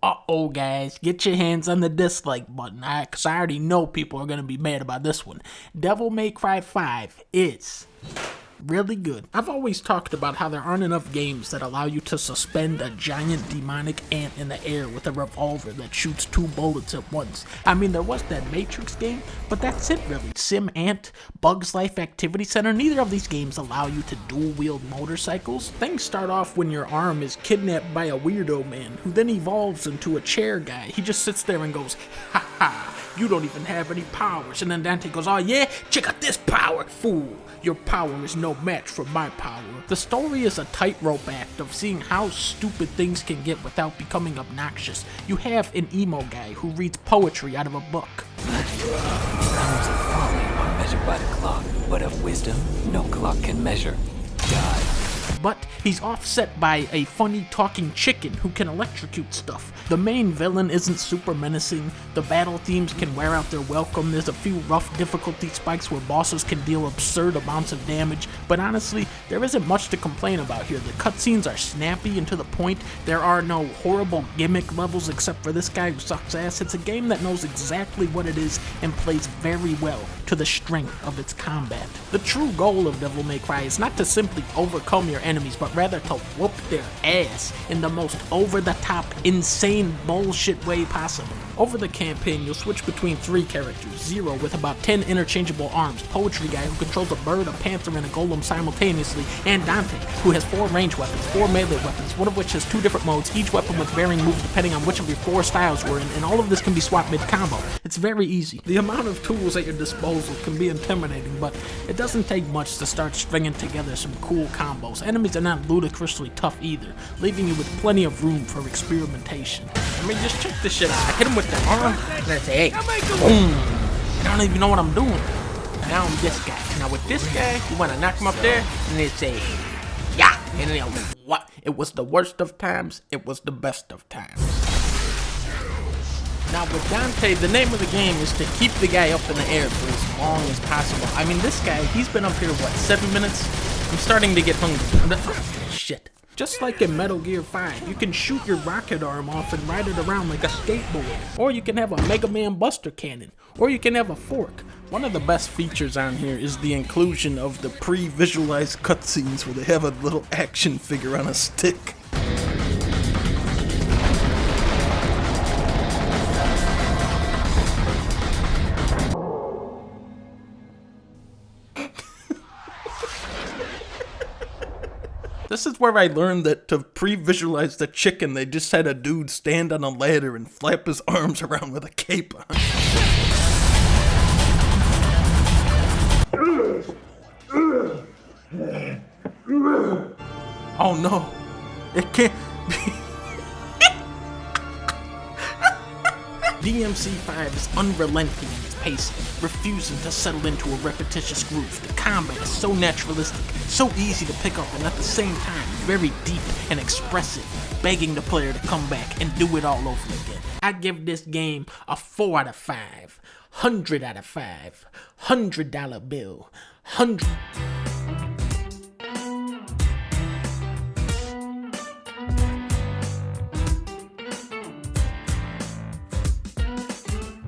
Uh-oh, guys, get your hands on the dislike button, alright? Because I already know people are going to be mad about this one. Devil May Cry 5 is really good. I've always talked about how there aren't enough games that allow you to suspend a giant demonic ant in the air with a revolver that shoots 2 bullets at once. I mean, there was that Matrix game, but that's it really. Sim Ant, Bugs Life Activity Center, neither of these games allow you to dual-wield motorcycles. Things start off when your arm is kidnapped by a weirdo man, who then evolves into a chair guy. He just sits there and goes, ha ha. You don't even have any powers. And then Dante goes, oh yeah? Check out this power. Fool, your power is no match for my power. The story is a tightrope act of seeing how stupid things can get without becoming obnoxious. You have an emo guy who reads poetry out of a book. Powers of folly are measured by the clock, but of wisdom, no clock can measure. God. But he's offset by a funny talking chicken who can electrocute stuff. The main villain isn't super menacing, the battle themes can wear out their welcome, there's a few rough difficulty spikes where bosses can deal absurd amounts of damage, but honestly, there isn't much to complain about here. The cutscenes are snappy and to the point, there are no horrible gimmick levels except for this guy who sucks ass. It's a game that knows exactly what it is and plays very well to the strength of its combat. The true goal of Devil May Cry is not to simply overcome your enemies, but rather to whoop their ass in the most over-the-top, insane bullshit way possible. Over the campaign, you'll switch between 3 characters, Zero with about 10 interchangeable arms, Poetry Guy who controls a bird, a panther, and a golem simultaneously, and Dante, who has 4 ranged weapons, 4 melee weapons, one of which has 2 different modes, each weapon with varying moves depending on which of your 4 styles you're in, and all of this can be swapped mid-combo. It's very easy. The amount of tools at your disposal can be intimidating, but it doesn't take much to start stringing together some cool combos. Enemies are not ludicrously tough either, leaving you with plenty of room for experimentation. I mean, just check this shit out. I hit him with the arm, and I say, hey, boom. I don't even know what I'm doing. Now I'm this guy. Now with this guy, you want to knock him up there, and they say, yeah. And then what? It was the worst of times, it was the best of times. Now with Dante, the name of the game is to keep the guy up in the air for as long as possible. I mean, this guy, he's been up here, what, 7 minutes? I'm starting to get hungry. Shit. Just like in Metal Gear 5, you can shoot your rocket arm off and ride it around like a skateboard. Or you can have a Mega Man Buster Cannon. Or you can have a fork. One of the best features on here is the inclusion of the pre-visualized cutscenes where they have a little action figure on a stick. This is where I learned that to pre-visualize the chicken, they just had a dude stand on a ladder and flap his arms around with a cape on. Oh no, it can't be. DMC5 is unrelenting in its pacing, refusing to settle into a repetitious groove. The combat is so naturalistic, so easy to pick up, and at the same time, very deep and expressive, begging the player to come back and do it all over again. I give this game a 4 out of 5, 100 out of 5, $100 bill, 100.